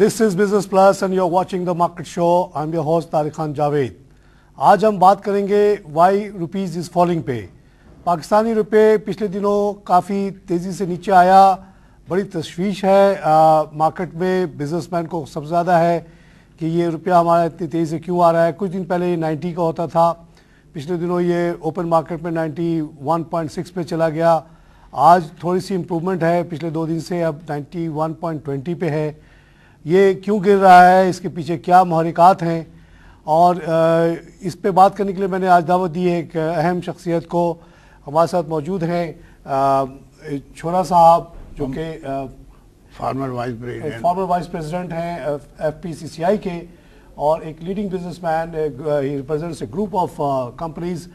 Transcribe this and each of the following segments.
This is business plus and you are watching the market show. I am your host Tariq Khan Javed. आज हम बात करेंगे Y rupees is falling पे। पाकिस्तानी रुपए पिछले दिनों काफ़ी तेज़ी से नीचे आया। बड़ी तशवीश है मार्केट में, बिजनेसमैन को सबसे ज़्यादा है कि ये रुपया हमारा इतनी तेज़ी से क्यों आ रहा है। कुछ दिन पहले ये 90 का होता था, पिछले दिनों ये ओपन मार्केट में 91.6 पे चला गया। आज थोड़ी सी इम्प्रूवमेंट है पिछले 2 दिन से, अब 91.20 पे है। ये क्यों गिर रहा है, इसके पीछे क्या महरिकात हैं, और इस पे बात करने के लिए मैंने आज दावत दी है एक अहम शख्सियत को। हमारे साथ मौजूद हैं छोरा साहब, जो कि फॉर्मर वाइस प्रेसिडेंट हैं FPCCI के, और एक leading businessman, he represents A group of companies.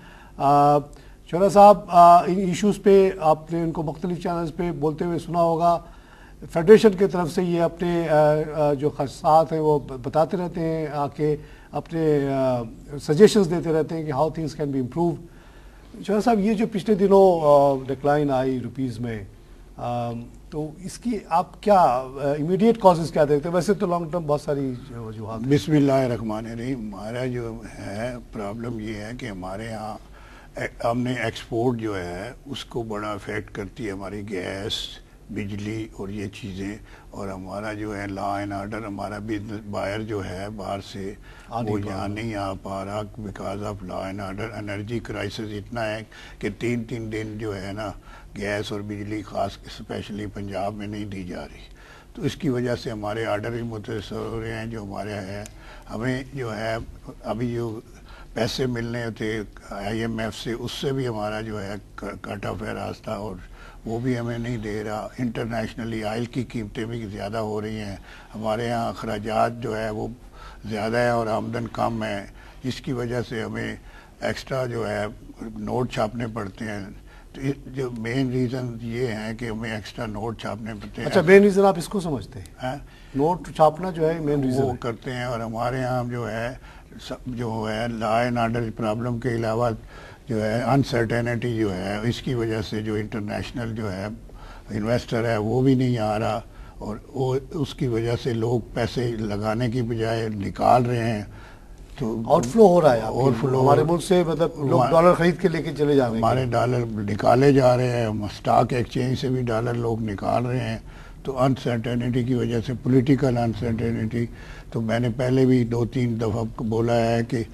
छोरा साहब, इन इश्यूज़ पे आपने इनको मुख्तलिफ चैनल्स पे बोलते हुए सुना होगा। फेडरेशन की तरफ से ये अपने जो खदशात हैं वो बताते रहते हैं, आके अपने सजेशंस देते रहते हैं कि how things can be improved. छोरा साहब, ये जो पिछले दिनों डिक्लाइन आई रुपीज़ में, तो इसकी आप क्या इमीडिएट कॉजेज़ क्या देखते हैं? वैसे तो लॉन्ग टर्म बहुत सारी वजूहात। बिस्मिल्लाहिर्रहमानिर्रहीम। हमारा जो है प्रॉब्लम ये है कि हमारे यहाँ हमने एक्सपोर्ट जो है उसको बड़ा अफेक्ट करती है हमारी गैस, बिजली और ये चीज़ें। और हमारा जो है लॉ एंड ऑर्डर, हमारा बिजनेस बायर जो है बाहर से वो यहाँ नहीं आ पा रहा because of law and order. Energy crisis इतना है कि 3-3 दिन जो है ना गैस और बिजली खास स्पेशली पंजाब में नहीं दी जा रही। तो इसकी वजह से हमारे ऑर्डर भी मुतासर हो रहे हैं। जो हमारे है हमें जो है अभी जो पैसे मिलने थे IMF से, उससे भी हमारा जो है कट ऑफ है रास्ता, और वो भी हमें नहीं दे रहा। इंटरनेशनली ऑयल की कीमतें भी ज़्यादा हो रही हैं, हमारे यहाँ अखराजात जो है वो ज़्यादा है और आमदन कम है, जिसकी वजह से हमें एक्स्ट्रा जो है नोट छापने पड़ते हैं। तो जो मेन रीज़न ये है कि हमें एक्स्ट्रा नोट छापने पड़ते हैं। अच्छा, मेन रीज़न आप इसको समझते हैं? नोट छापना जो है मेन रीज़न वो करते हैं। और हमारे यहाँ जो है लॉ एंड ऑर्डर प्रॉब्लम के अलावा जो है अनसर्टेनिटी जो है, इसकी वजह से जो इंटरनेशनल जो है इन्वेस्टर है वो भी नहीं आ रहा, और वो उसकी वजह से लोग पैसे लगाने की बजाय निकाल रहे हैं। तो आउटफ्लो हो रहा है, आउटफ्लो हमारे मुल्क से, मतलब लोग डॉलर खरीद के लेके चले जा रहे हैं। हमारे डॉलर निकाले जा रहे हैं, स्टॉक एक्सचेंज से भी डॉलर लोग निकाल रहे हैं। तो अनसर्टेनिटी की वजह से, पॉलिटिकल अनसर्टेनिटी, तो मैंने पहले भी 2-3 दफ़ा बोला है कि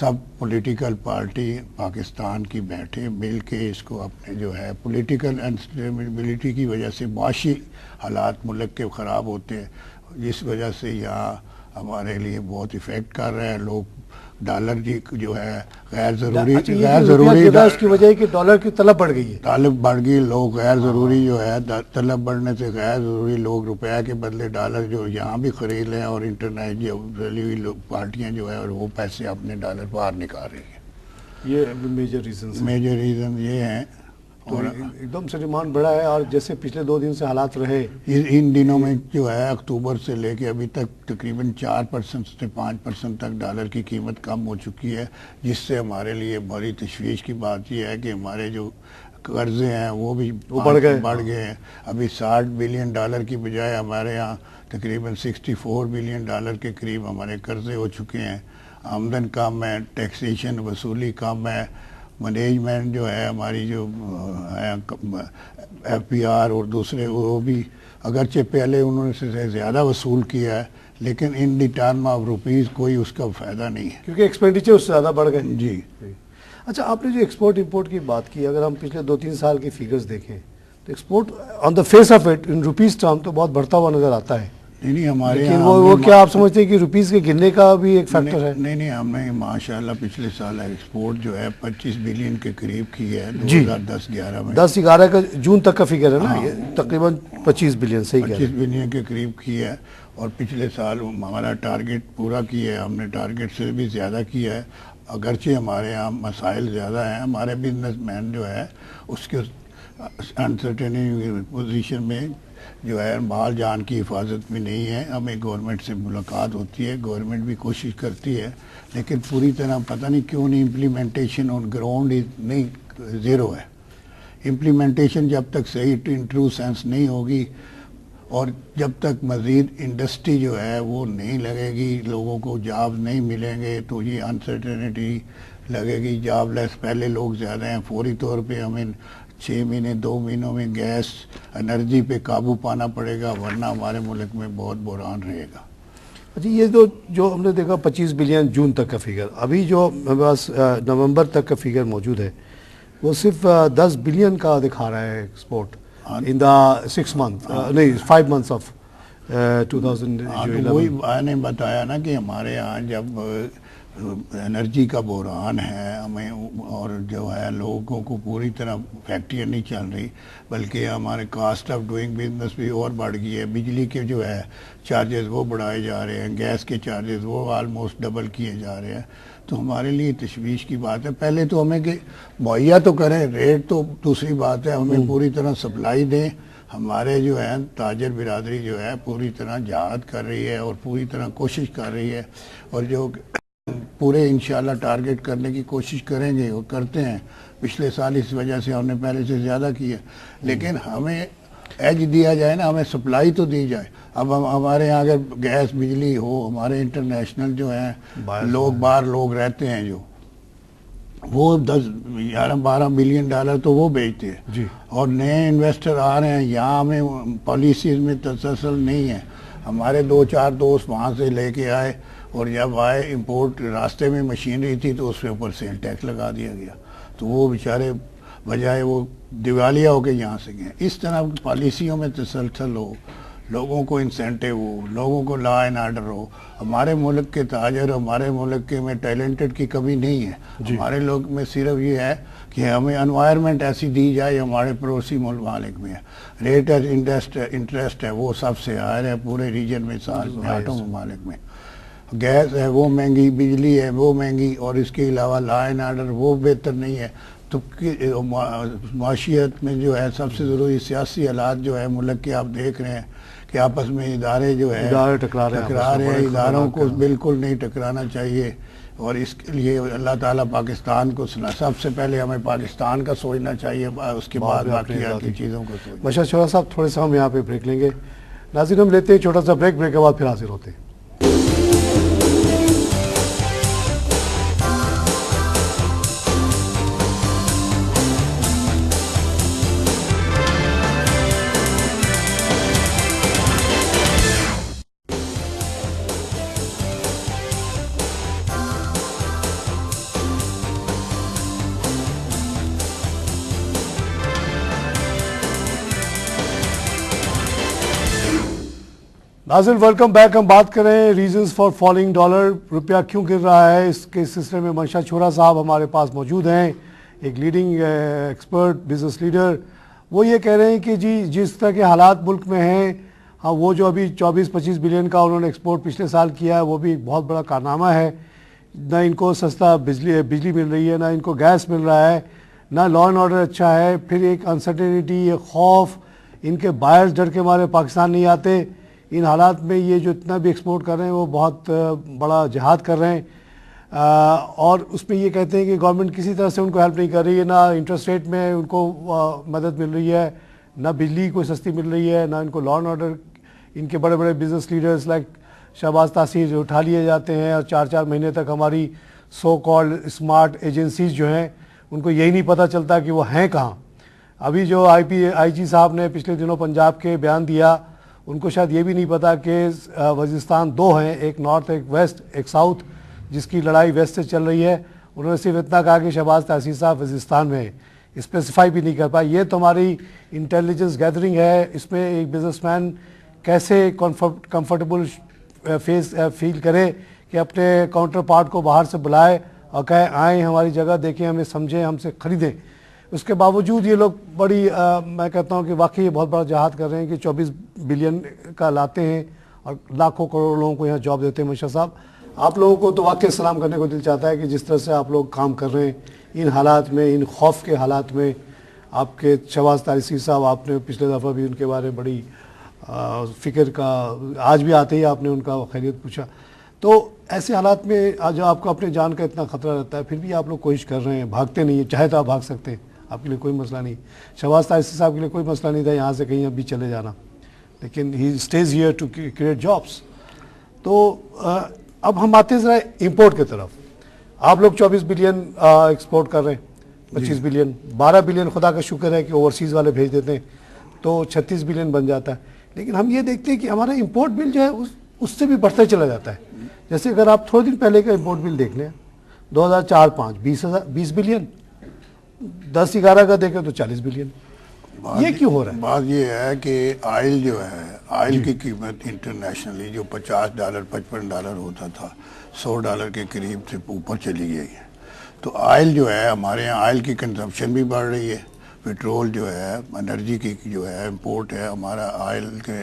सब पॉलिटिकल पार्टी पाकिस्तान की बैठे मिल के इसको अपने जो है पॉलिटिकल अनस्टेबिलिटी की वजह से माशी हालात मुल्क के ख़राब होते हैं, जिस वजह से यहाँ हमारे लिए बहुत इफ़ेक्ट कर रहे हैं। लोग डॉलर जो है गैर ज़रूरी उसकी वजह है कि डॉलर की तलब बढ़ गई है, तलब बढ़ गई। लोग गैर ज़रूरी जो है तलब बढ़ने से गैर ज़रूरी लोग रुपया के बदले डॉलर जो यहाँ भी ख़रीद लें, और इंटरनेट जो फैली हुई पार्टियाँ जो है और वो पैसे अपने डॉलर बाहर निकाल रही हैं। ये मेजर रीज़न ये हैं। और एकदम से डिमांड बढ़ा है, और जैसे पिछले 2 दिन से हालात रहे, इन दिनों में जो है अक्टूबर से लेके अभी तक तकरीबन 4% से 5% तक डॉलर की कीमत कम हो चुकी है, जिससे हमारे लिए बड़ी तशवीश की बात यह है कि हमारे जो कर्जे हैं वो भी बढ़ गए हैं। अभी $60 बिलियन की बजाय हमारे यहाँ तकरीबन $64 बिलियन के करीब हमारे कर्जे हो चुके हैं। आमदन कम है, टैक्सेशन वसूली कम है, मैनेजमेंट जो है हमारी जो FPR और दूसरे वो भी अगरचे पहले उन्होंने से ज़्यादा वसूल किया है, लेकिन in the term of rupees कोई उसका फ़ायदा नहीं है, क्योंकि एक्सपेंडिचर उससे ज़्यादा बढ़ गए। जी। अच्छा, आपने जो एक्सपोर्ट इंपोर्ट की बात की, अगर हम पिछले 2-3 साल के फिगर्स देखें तो export on the face of it in rupees term तो बहुत बढ़ता हुआ नज़र आता है। नहीं हमारे, लेकिन वो क्या आप समझते हैं कि रुपीज़ के गिरने का भी एक फैक्टर है? नहीं, हमने माशाल्लाह पिछले साल एक्सपोर्ट जो है 25 बिलियन के करीब की है 2010-11 में। 10-11 का जून तक का फिगर है ना, ये तकरीबन 25 बिलियन, सही 25 बिलियन के करीब की है। और पिछले साल हमारा टारगेट पूरा किया है, हमने टारगेट से भी ज़्यादा किया है। अगरचे हमारे यहाँ मसाइल ज़्यादा हैं, हमारे बिजनेसमैन जो है उसके अनसर्टेन पोजीशन में जो है माल जान की हिफाजत में नहीं है। हमें गवर्नमेंट से मुलाकात होती है, गवर्नमेंट भी कोशिश करती है, लेकिन पूरी तरह पता नहीं क्यों नहीं इम्प्लीमेंटेशन ऑन ग्राउंड नहीं, ज़ीरो है। इम्प्लीमेंटेशन जब तक सही इन ट्रू सेंस नहीं होगी, और जब तक मज़ीद इंडस्ट्री जो है वो नहीं लगेगी, लोगों को जॉब नहीं मिलेंगे, तो ये अनसर्टेनिटी लगेगी, जॉबलेस पहले लोग ज़्यादा हैं, फौरी तौर पे हमें 6 महीने 2 महीनों में गैस एनर्जी पे काबू पाना पड़ेगा, वरना हमारे मुल्क में बहुत बुहरान रहेगा। अच्छा, ये जो हमने देखा 25 बिलियन जून तक का फिगर, अभी जो हमारे पास नवंबर तक का फिगर मौजूद है वो सिर्फ 10 बिलियन का दिखा रहा है एक्सपोर्ट इन द 6 मंथ नहीं 5 मंथ्स ऑफ 2011। तो वही मैंने बताया ना कि हमारे यहाँ जब एनर्जी का बहरान है हमें, और जो है लोगों को पूरी तरह फैक्ट्रियाँ नहीं चल रही, बल्कि हमारे कास्ट ऑफ डूइंग बिजनेस भी और बढ़ गई है। बिजली के जो है चार्जेस वो बढ़ाए जा रहे हैं, गैस के चार्जेस वो आलमोस्ट डबल किए जा रहे हैं। तो हमारे लिए तशवीश की बात है। पहले तो हमें कि मुहैया तो करें, रेट तो दूसरी बात है, हमें पूरी तरह सप्लाई दें। हमारे जो है ताजर बिरादरी जो है पूरी तरह जहाद कर रही है और पूरी तरह कोशिश कर रही है, और जो पूरे इंशाल्लाह टारगेट करने की कोशिश करेंगे और करते हैं। पिछले साल इस वजह से हमने पहले से ज़्यादा किया, लेकिन हमें एज दिया जाए ना, हमें सप्लाई तो दी जाए। अब हम हमारे यहाँ अगर गैस बिजली हो, हमारे इंटरनेशनल जो हैं लोग बाहर लोग रहते हैं जो, वो 10-11-12 बिलियन डॉलर तो वो बेचते हैं जी, और नए इन्वेस्टर आ रहे हैं। यहाँ हमें पॉलिसीज में तसलसल नहीं है। हमारे 2-4 दोस्त वहाँ से लेके आए, और जब आए इंपोर्ट रास्ते में मशीनरी थी तो उसके ऊपर सेल टैक्स लगा दिया गया, तो वो बेचारे बजाय वो दिवालिया होके यहाँ से गए। इस तरह की पॉलिसियों में तसलसल हो, लोगों को इंसेंटिव हो, लोगों को लॉ एंड आर्डर हो। हमारे मुल्क के ताजर, हमारे मुल्क के में टैलेंटेड की कमी नहीं है। हमारे लोग में सिर्फ ये है कि हमें एनवायरनमेंट ऐसी दी जाए, हमारे पड़ोसी मुल्क में है। रेट ऑफ इंटरेस्ट है वो सबसे हायर है पूरे रीजन में, आठों ममालिक में। गैस है वो महंगी, बिजली है वो महंगी, और इसके अलावा लॉ एंड आर्डर वो बेहतर नहीं है। तो माशियत में जो है सबसे ज़रूरी सियासी हालात जो है मुल्क के, आप देख रहे हैं कि आपस में इदारे जो है टकरा रहे हैं। इदारों को बिल्कुल नहीं टकराना चाहिए, और इसके लिए अल्लाह ताला पाकिस्तान को सुना। सबसे पहले हमें पाकिस्तान का सोचना चाहिए, उसके बाद बाकी चीज़ों को सोचना। बशर शोरा साहब, थोड़े सा हम यहाँ पे ब्रेक लेंगे। नाज़रीन, हम लेते हैं छोटा सा ब्रेक के बाद फिर हाजिर होते हैं। नाज़रीन, वेलकम बैक। हम बात करें रीजंस फॉर फॉलिंग डॉलर, रुपया क्यों गिर रहा है, इसके सिलसिले में मंशा छोरा साहब हमारे पास मौजूद हैं, एक लीडिंग एक्सपर्ट बिजनेस लीडर। वो ये कह रहे हैं कि जी जिस तरह के हालात मुल्क में हैं, हाँ, वो जो अभी 24-25 बिलियन का उन्होंने एक्सपोर्ट पिछले साल किया है, वो भी एक बहुत बड़ा कारनामा है। ना इनको सस्ता बिजली मिल रही है, ना इनको गैस मिल रहा है, ना लॉ एंड ऑर्डर अच्छा है। फिर एक अनसर्टेनिटी, एक खौफ, इनके बायर्स डर के मारे पाकिस्तान नहीं आते। इन हालात में ये जो इतना भी एक्सपोर्ट कर रहे हैं वो बहुत बड़ा जिहाद कर रहे हैं, और उसमें ये कहते हैं कि गवर्नमेंट किसी तरह से उनको हेल्प नहीं कर रही है। ना इंटरेस्ट रेट में उनको मदद मिल रही है, ना बिजली कोई सस्ती मिल रही है, ना इनको लॉ एंड ऑर्डर। इनके बड़े बड़े बिजनेस लीडर्स लाइक शहबाज तासीर उठा लिए जाते हैं, और 4-4 महीने तक हमारी सो कॉल्ड स्मार्ट एजेंसीज जो हैं उनको यही नहीं पता चलता कि वो हैं कहाँ। अभी जो IG साहब ने पिछले दिनों पंजाब के बयान दिया, उनको शायद ये भी नहीं पता कि वज़ीरिस्तान 2 हैं, एक नॉर्थ एक वेस्ट एक साउथ, जिसकी लड़ाई वेस्ट से चल रही है। उन्होंने सिर्फ इतना कहा कि शहबाज तासीर साहब वज़ीरिस्तान में है, स्पेसिफाई भी नहीं कर पाए। ये तो हमारी इंटेलिजेंस गैदरिंग है। इसमें एक बिजनेसमैन कैसे कंफर्टेबल फील करे कि अपने काउंटर पार्ट को बाहर से बुलाए और कहे आए हमारी जगह देखें, हमें समझें, हमसे ख़रीदें। उसके बावजूद ये लोग बड़ी मैं कहता हूँ कि वाकई ये बहुत बड़ा जहाद कर रहे हैं कि 24 बिलियन का लाते हैं और लाखों करोड़ों लोगों को यहाँ जॉब देते हैं। मंशा साहब, आप लोगों को तो वाकई सलाम करने को दिल चाहता है कि जिस तरह से आप लोग काम कर रहे हैं इन हालात में, इन खौफ के हालात में। आपके शहबाज तासीर साहब, आपने पिछले दफ़ा भी उनके बारे में बड़ी फ़िक्र का, आज भी आते ही आपने उनका खैरियत पूछा। तो ऐसे हालात में आज आपको अपने जान का इतना ख़तरा रहता है, फिर भी आप लोग कोशिश कर रहे हैं, भागते नहीं है। चाहे तो आप भाग सकते हैं, आपके लिए कोई मसला नहीं। शहबाज तासीर साहब के लिए कोई मसला नहीं था यहाँ से कहीं अभी चले जाना, लेकिन he stays here to create jobs. तो अब हम आते हैं जरा इंपोर्ट की तरफ। आप लोग 24 बिलियन एक्सपोर्ट कर रहे हैं, 25 बिलियन, 12 बिलियन खुदा का शुक्र है कि ओवरसीज़ वाले भेज देते हैं तो 36 बिलियन बन जाता है। लेकिन हम ये देखते हैं कि हमारा इंपोर्ट बिल जो है उससे भी बढ़ता चला जाता है। जैसे अगर आप थोड़े दिन पहले का इंपोर्ट बिल देख लें, 2004-05 20 बिलियन, 10-11 का देखें तो 40 बिलियन। ये क्यों हो रहा है? बात ये है कि ऑयल जो है, ऑयल की कीमत इंटरनेशनली जो $50 $55 होता था, $100 के करीब से ऊपर चली गई है। तो ऑयल जो है, हमारे यहाँ ऑयल की कंजम्पशन भी बढ़ रही है। पेट्रोल जो है, एनर्जी की जो है इंपोर्ट है, हमारा ऑयल के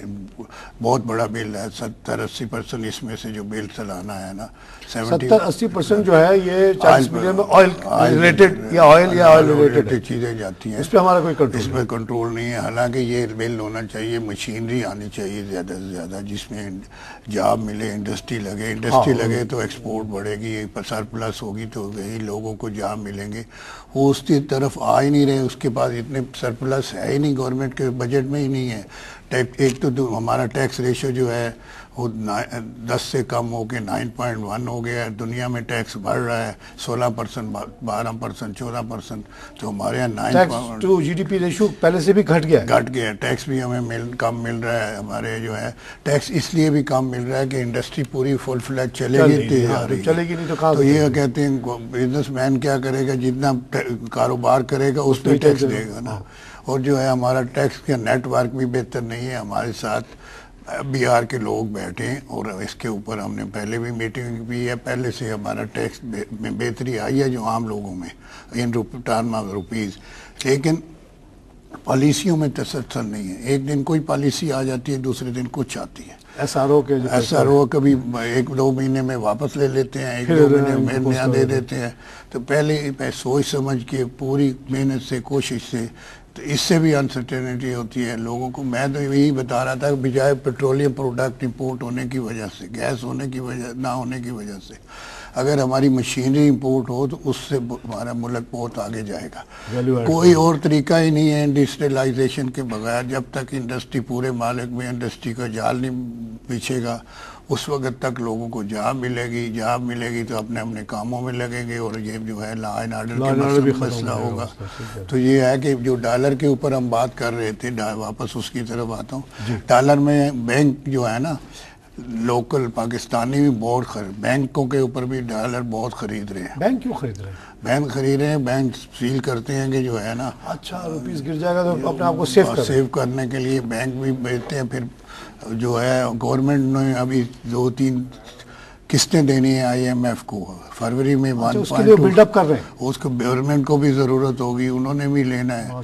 बहुत बड़ा बिल है। 70-80% इसमें से जो बिल चलाना है ना, 70-80% जो है ये 40 बिलियन में ऑयल रिलेटेड या ऑयल रिलेटेड चीज़ें जाती हैं। इस पर हमारा कोई कंट्रोल, इस पर कंट्रोल नहीं है। हालांकि ये बिल होना चाहिए, मशीनरी आनी चाहिए ज़्यादा से ज़्यादा, जिसमें जॉब मिले, इंडस्ट्री लगे तो एक्सपोर्ट बढ़ेगी, सरप्लस होगी तो वही लोगों को जॉब मिलेंगे। वो उसकी तरफ आ ही नहीं रहे, उसके पास इतने सरप्लस है ही नहीं, गवर्नमेंट के बजट में ही नहीं है। एक तो हमारा टैक्स रेशो जो है वो 10 से कम हो के 9.1 हो गया है। दुनिया में टैक्स बढ़ रहा है 16%, 12%, 14%। तो हमारे यहाँ टैक्स टू जीडीपी रेशियो पहले से भी घट गया है। टैक्स भी हमें कम मिल रहा है। हमारे जो है टैक्स इसलिए भी कम मिल रहा है कि इंडस्ट्री पूरी फुल फ्लैज चलेगी नहीं तो कहाँ। तो ये कहते हैं बिजनेसमैन क्या करेगा, जितना कारोबार करेगा उस पर टैक्स देगा ना। और जो है हमारा टैक्स का नेटवर्क भी बेहतर नहीं है। हमारे साथ बिहार के लोग बैठे हैं और इसके ऊपर हमने पहले भी मीटिंग भी है। पहले से हमारा टैक्स में बेहतरी आई है जो आम लोगों में इन टर्म ऑफ रुपीज़, लेकिन पॉलिसियों में तसलसल नहीं है। एक दिन कोई पॉलिसी आ जाती है, दूसरे दिन कुछ आती है। एसआरओ कभी 1-2 महीने में वापस ले लेते हैं, 1-2 महीने में नया दे देते हैं। तो पहले सोच समझ के पूरी मेहनत से, कोशिश से, तो इससे भी अनसर्टेनिटी होती है लोगों को। मैं तो यही बता रहा था, बजाय पेट्रोलियम प्रोडक्ट इंपोर्ट होने की वजह से, गैस होने की वजह ना होने की वजह से, अगर हमारी मशीनरी इंपोर्ट हो तो उससे हमारा मुल्क बहुत आगे जाएगा। कोई और तरीका ही नहीं है इंडस्ट्रियलाइजेशन के बगैर। जब तक इंडस्ट्री पूरे मालिक में इंडस्ट्री का जाल नहीं बिछेगा, उस वक्त तक लोगों को जॉब मिलेगी तो अपने अपने कामों में लगेंगे और ये जो है लॉ एंड ऑर्डर का मसला होगा। तो ये है कि जो डॉलर के ऊपर हम बात कर रहे थे, वापस उसकी तरफ आता हूँ। डॉलर में बैंक जो है ना, लोकल पाकिस्तानी भी बहुत बैंकों के ऊपर भी डॉलर बहुत खरीद रहे हैं। बैंक क्यों खरीद रहे हैं? बैंक खरीद रहे हैं, बैंक फील करते हैं कि जो है ना, अच्छा रुपीस गिर जाएगा तो अपने आप को सेव करने के लिए बैंक भी बेचते हैं। फिर जो है गवर्नमेंट ने अभी 2-3 किस्तें देनी है IMF को फरवरी में। उसके लिए बिल्डअप कर रहे हैं, उसको गवर्नमेंट को भी ज़रूरत होगी, उन्होंने भी लेना है।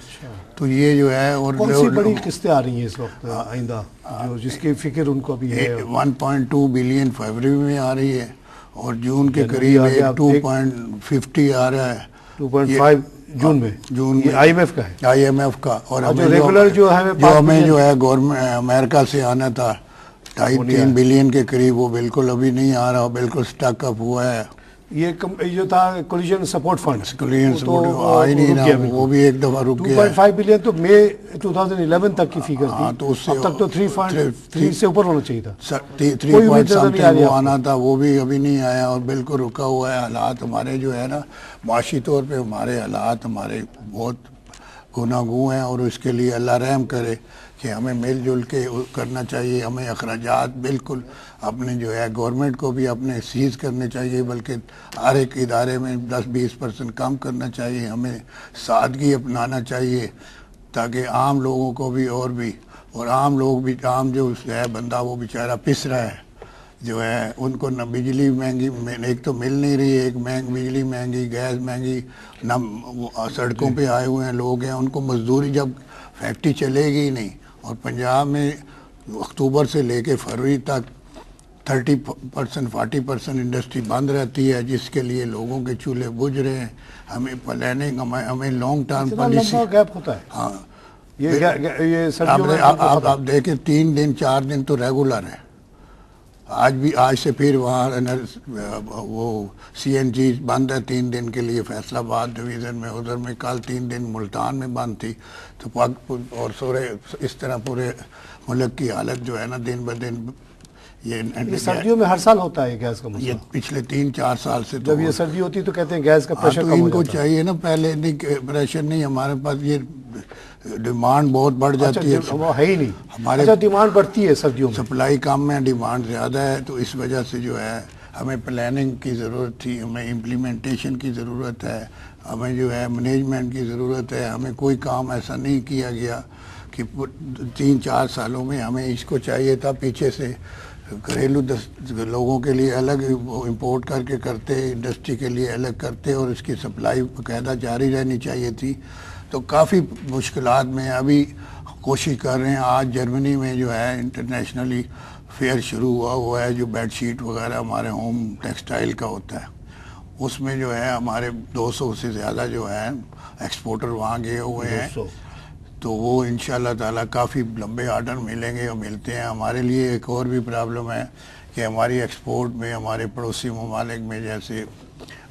तो ये जो है, और कौन सी बड़ी किस्तें आ रही हैं इस वक्त आइंदा, जो जिसकी फिक्र उनको अभी है? 1.2 बिलियन फरवरी में आ रही है और जून के करीब 2.50 आ रहा है। 2.5 जून में IMF का है, IMF का। और हमें रेगुलर जो हमें जो है गवर्नमेंट अमेरिका से आना था 2.5-3 बिलियन के करीब, वो बिल्कुल अभी नहीं आ रहा, बिल्कुल स्टक अप हुआ है। ये जो था कोलिजन सपोर्ट फंड, आ ही नहीं रहा, वो भी एक दफा रुक गया। 2.5 बिलियन तो मई 2011 तक की फिगर थी, तो उससे अब तक तो 3 से ऊपर होना चाहिए था। 3 वो आना था, वो भी अभी नहीं आया और बिल्कुल रुका हुआ है। हालात हमारे जो है ना, माशी तौर पे हमारे हालात हमारे बहुत गुनागू हैं और इसके लिए अल्लाह रहम करे कि हमें मिलजुल के करना चाहिए। हमें अखराजात बिल्कुल अपने जो है गवर्नमेंट को भी अपने सीज करने चाहिए, बल्कि हर एक इदारे में 10-20% कम करना चाहिए। हमें सादगी अपनाना चाहिए ताकि आम लोगों को भी और आम लोग भी, आम जो है बंदा वो बेचारा पिस रहा है जो है, उनको न बिजली महंगी, एक तो मिल नहीं रही है, एक बिजली महंगी, गैस महंगी, न सड़कों पे आए हुए हैं लोग हैं, उनको मजदूरी, जब फैक्ट्री चलेगी ही नहीं। और पंजाब में अक्टूबर से लेके फरवरी तक 30% 40% इंडस्ट्री बंद रहती है, जिसके लिए लोगों के चूल्हे बुझ रहे हैं। हमें प्लानिंग, हमें लॉन्ग टर्म पॉलिसी गैप होता है। हाँ, ये आप देखें 3 दिन 4 दिन तो रेगुलर है। आज से फिर वहाँ वो CNG बंद है 3 दिन के लिए फैसलाबाद डिवीज़न में, उधर में कल 3 दिन मुल्तान में बंद थी। तो और इस तरह पूरे मुल्क की हालत जो है ना दिन ब दिन ये सर्दियों में हर साल होता है गैस का ये मसला। पिछले 3-4 साल से जब ये सर्दी होती है तो कहते हैं गैस का प्रेशर तो कम हो इनको जाता है। चाहिए ना, पहले नहीं प्रेशर नहीं, हमारे पास ये डिमांड बहुत बढ़ अच्छा, जाती है, वो है ही नहीं। हमारे अच्छा, डिमांड बढ़ती है सर्दियों में। सप्लाई कम है, डिमांड ज़्यादा है, तो इस वजह से जो है हमें प्लानिंग की ज़रूरत थी, हमें इम्प्लीमेंटेशन की ज़रूरत है, हमें जो है मैनेजमेंट की ज़रूरत है। हमें कोई काम ऐसा नहीं किया गया कि 3-4 सालों में हमें इसको चाहिए था, पीछे से घरेलू लोगों के लिए अलग इंपोर्ट करके करते, इंडस्ट्री के लिए अलग करते, और इसकी सप्लाई बाकायदा जारी रहनी चाहिए थी। तो काफ़ी मुश्किलात में अभी कोशिश कर रहे हैं। आज जर्मनी में जो है इंटरनेशनली फेयर शुरू हुआ है, जो बेडशीट वगैरह हमारे होम टेक्सटाइल का होता है, उसमें जो है हमारे 200 से ज़्यादा जो है एक्सपोर्टर वहाँ गए हुए हैं। तो वो इंशाल्लाह ताला काफ़ी लंबे आर्डर मिलेंगे और मिलते हैं। हमारे लिए एक और भी प्रॉब्लम है कि हमारी एक्सपोर्ट में हमारे पड़ोसी ममालिक में जैसे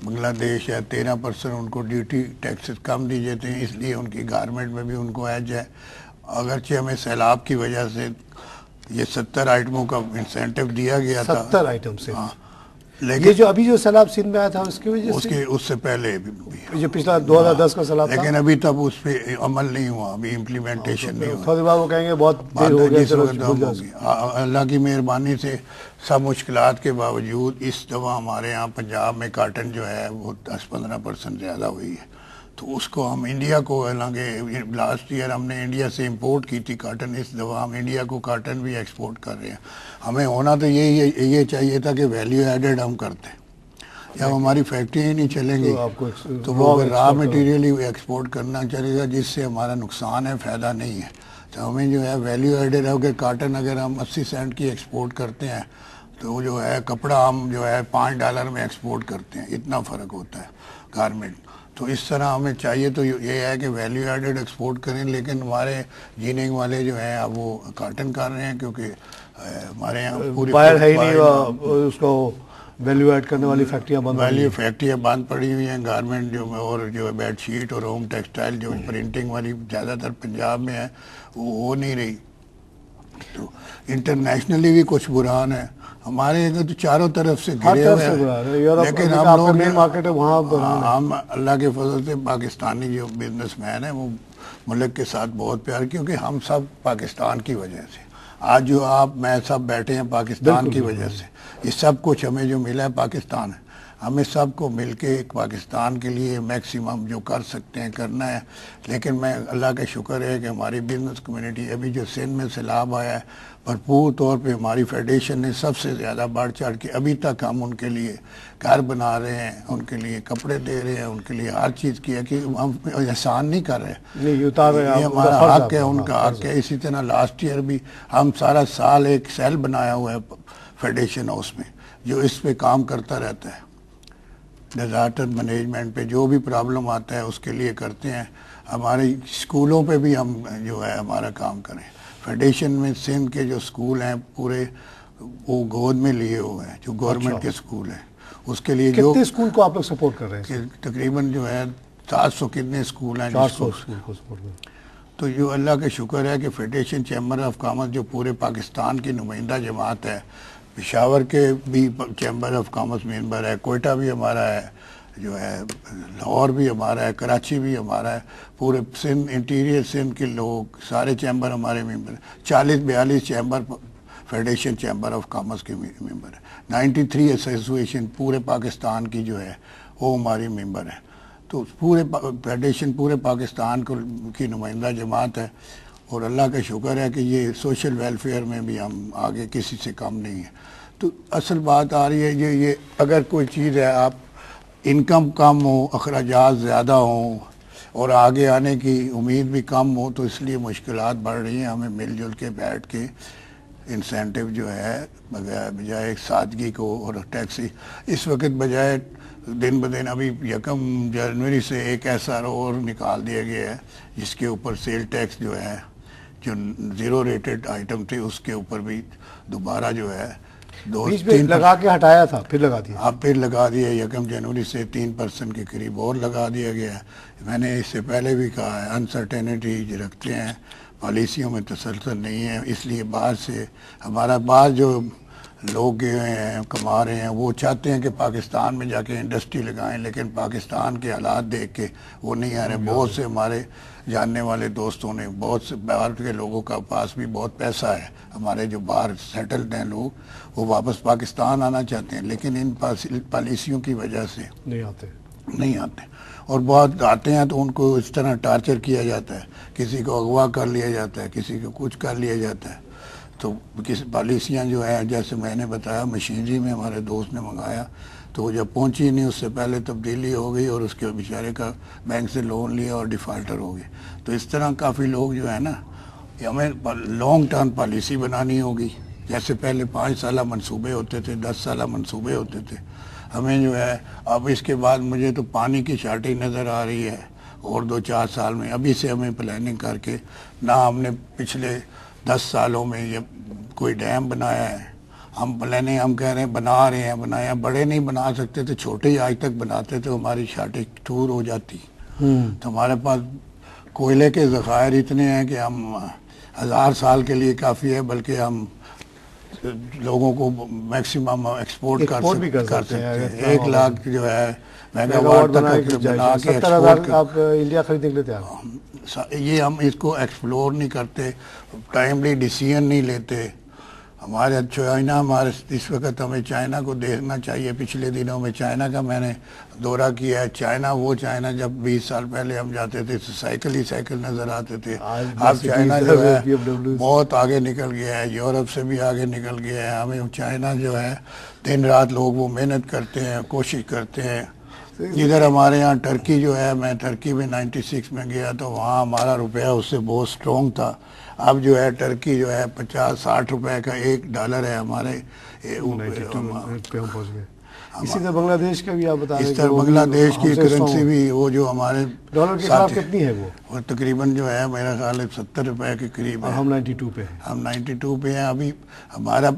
बांग्लादेश है, 13% उनको ड्यूटी टैक्सेस कम दी जाते हैं, इसलिए उनकी गारमेंट में भी उनको एज है। अगरचे हमें सैलाब की वजह से ये 70 आइटमों का इंसेंटिव दिया गया था। 70 आइटम से। हाँ, ये लेकिन जो अभी जो सैलाब सिंध में आया था उसकी वजह से, उसके उससे पहले भी जो पिछला 2010 का सैलाब था, लेकिन अभी तब उस पर अमल नहीं हुआ, अभी इम्प्लीमेंटेशन नहीं हुआ। थोड़ी बार वो कहेंगे बहुत देर हो गया, चलो भूल जाओ। अल्लाह की मेहरबानी से सब मुश्किलात के बावजूद इस दफ़ा हमारे यहाँ पंजाब में काटन जो है वो 10-15% ज़्यादा हुई है। तो उसको हम इंडिया को, हालांकि लास्ट ईयर हमने इंडिया से इंपोर्ट की थी काटन, इस दफ़ा हम इंडिया को काटन भी एक्सपोर्ट कर रहे हैं। हमें होना तो ये चाहिए था कि वैल्यू एडेड हम करते। जब हमारी फैक्ट्री ही नहीं चलेंगी तो वो रॉ मटेरियल ही एक्सपोर्ट करना चलेगा, जिससे हमारा नुकसान है, फ़ायदा नहीं है। तो हमें जो है वैल्यू एडेड है कि काटन अगर हम 80 सेंट की एक्सपोर्ट करते हैं तो जो है कपड़ा हम जो है $5 में एक्सपोर्ट करते हैं, इतना फ़र्क होता है गारमेंट। तो इस तरह हमें चाहिए तो ये है कि वैल्यू एडेड एक्सपोर्ट करें, लेकिन हमारे जीनिंग वाले जो हैं अब वो काटन कर रहे हैं, क्योंकि हमारे यहाँ पूरी बाहर है ही नहीं उसको वैल्यू ऐड करने वाली फैक्ट्रियाँ बंद, वैल्यू फैक्ट्रियाँ बंद पड़ी हुई हैं। गारमेंट जो और जो है बेडशीट और होम टेक्सटाइल जो प्रिंटिंग वाली ज़्यादातर पंजाब में है वो हो नहीं रही। तो इंटरनेशनली भी कुछ बुरान है, हमारे इधर तो चारों तरफ से घिरे हुए हैं, लेकिन हम लोग मेन मार्केट है वहाँ हम अल्लाह के फजल से पाकिस्तानी जो बिजनेसमैन है वो मुल्क के साथ बहुत प्यार, क्योंकि हम सब पाकिस्तान की वजह से आज जो आप मैं सब बैठे हैं पाकिस्तान की वजह से। ये सब कुछ हमें जो मिला है पाकिस्तान है, हमें सबको मिलके पाकिस्तान के लिए मैक्सिमम जो कर सकते हैं करना है। लेकिन मैं अल्लाह का शुक्र है कि हमारी बिजनेस कम्युनिटी अभी जो सिंध में सैलाब आया है, भरपूर तौर पे हमारी फेडरेशन ने सबसे ज़्यादा बढ़ चढ़ के अभी तक हम उनके लिए घर बना रहे हैं, उनके लिए कपड़े दे रहे हैं, उनके लिए हर चीज़ किया कि हम एहसान नहीं कर रहे, नहीं उतार रहे, ये हमारा हक है, उनका हक है। इसी तरह लास्ट ईयर भी हम सारा साल एक सेल बनाया हुआ है फेडरेशन हाउस में, जो इस पे काम करता रहता है। डिजास्टर मैनेजमेंट पे जो भी प्रॉब्लम आता है उसके लिए करते हैं। हमारे स्कूलों पे भी हम जो है हमारा काम करें। फेडरेशन में सिंध के जो स्कूल हैं पूरे वो गोद में लिए हुए हैं, जो गवर्नमेंट के स्कूल हैं, उसके लिए जो कितने स्कूल को आप लोग सपोर्ट कर रहे हैं? तकरीबन जो है 700 कितने स्कूल हैं 400 स्कूल को सपोर्ट कर रहे हैं। तो जो अल्लाह का शुक्र है कि फेडरेशन चैम्बर ऑफ कॉमर्स जो पूरे पाकिस्तान की नुमाइंदा जमात है, पेशावर के भी चैम्बर ऑफ कॉमर्स मेंबर है, कोयटा भी हमारा है, जो है लाहौर भी हमारा है, कराची भी हमारा है, पूरे सिंध इंटीरियर सिंध के लोग सारे चैम्बर हमारे मेंबर हैं। 40-42 chamber federation chamber of commerce के मेंबर है। 93 एसोसिएशन पूरे पाकिस्तान की जो है वो हमारी मेंबर है। तो पूरे फेडरेशन पूरे पाकिस्तान को की नुमाइंदा जमात है, और अल्लाह का शुक्र है कि ये सोशल वेलफेयर में भी हम आगे किसी से कम नहीं है। तो असल बात आ रही है ये अगर कोई चीज़ है, आप इनकम कम हो, अखराजात ज़्यादा हों और आगे आने की उम्मीद भी कम हो, तो इसलिए मुश्किलात बढ़ रही हैं। हमें मिलजुल के बैठ के इंसेंटिव जो है बजाय सादगी को और टैक्सी इस वक्त बजाय दिन ब दिन अभी 1 जनवरी से एक SR और निकाल दिया गया है, जिसके ऊपर सेल टैक्स जो है जो 0 रेटेड आइटम थे उसके ऊपर भी दोबारा जो है 2-3 लगा के हटाया था, फिर लगा दिया। अब फिर लगा दिया 1 जनवरी से 3% के करीब और लगा दिया गया है। मैंने इससे पहले भी कहा है अनसर्टेनिटी रखते हैं, पॉलिसियों में तसलसल नहीं है, इसलिए बाहर से हमारा बाहर जो लोग गए हैं कमा रहे हैं वो चाहते हैं कि पाकिस्तान में जाके इंडस्ट्री लगाएं, लेकिन पाकिस्तान के हालात देख के वो नहीं आ रहे। बहुत से हमारे जानने वाले दोस्तों ने, बहुत से बाहर के लोगों का पास भी बहुत पैसा है, हमारे जो बाहर सेटल्ड हैं लोग, वो वापस पाकिस्तान आना चाहते हैं, लेकिन इन पॉलिसियों की वजह से नहीं आते। और बहुत आते हैं तो उनको इस तरह टार्चर किया जाता है, किसी को अगवा कर लिया जाता है, किसी को कुछ कर लिया जाता है। तो किस पॉलिसियाँ जो है, जैसे मैंने बताया मशीनरी में हमारे दोस्त ने मंगाया तो वो जब पहुंची नहीं उससे पहले तब्दीली हो गई और उसके बेचारे का बैंक से लोन लिया और डिफ़ाल्टर हो गए। तो इस तरह काफ़ी लोग जो है ना, हमें लॉन्ग टर्म पॉलिसी बनानी होगी। जैसे पहले 5 साल मंसूबे होते थे, 10 साल मंसूबे होते थे, हमें जो है अब इसके बाद मुझे तो पानी की शॉर्टेज नज़र आ रही है और 2-4 साल में अभी से हमें प्लानिंग करके, ना हमने पिछले 10 सालों में ये कोई डैम बनाया है, हम प्लानिंग हम कह रहे हैं बना रहे हैं, बनाया, बड़े नहीं बना सकते थे, छोटे ही आज तक बनाते थे, हमारी शॉर्टेज टूर हो जाती। तो हमारे पास कोयले के ज़खायर इतने हैं कि हम 1000 साल के लिए काफ़ी है, बल्कि हम लोगों को मैक्सिमम एक्सपोर्ट कर सकते हैं। 1 लाख जो है मेगावाट तक बना के एक्सपोर्ट आप इंडिया खरीदने के लिए तैयार। ये हम इसको एक्सप्लोर नहीं करते, टाइमली डिसीजन नहीं लेते। हमारे चाइना, हमारे इस वक्त हमें चाइना को देखना चाहिए। पिछले दिनों में चाइना का मैंने दौरा किया है। चाइना वो चाइना जब 20 साल पहले हम जाते थे तो साइकिल ही साइकिल नज़र आते थे। अब चाइना जो है बहुत आगे निकल गया है, यूरोप से भी आगे निकल गया है। हमें चाइना जो है दिन रात लोग वो मेहनत करते हैं, कोशिश करते हैं। इधर हमारे यहाँ टर्की जो है, मैं टर्की में 96 में गया तो वहाँ हमारा रुपया उससे बहुत स्ट्रॉन्ग था। अब जो है टर्की जो है 50-60 रुपए का $1 है हमारे। इसी तरह बांग्लादेश का भी आप बता रहे हैं। इस तरह बांग्लादेश की करेंसी भी वो जो हमारे डॉलर के खिलाफ कितनी है वो तकरीबन जो है मेरा ख्याल है 70 रुपए के करीब है। हम 92 पे हैं। हम 92 पे हैं अभी। हमारा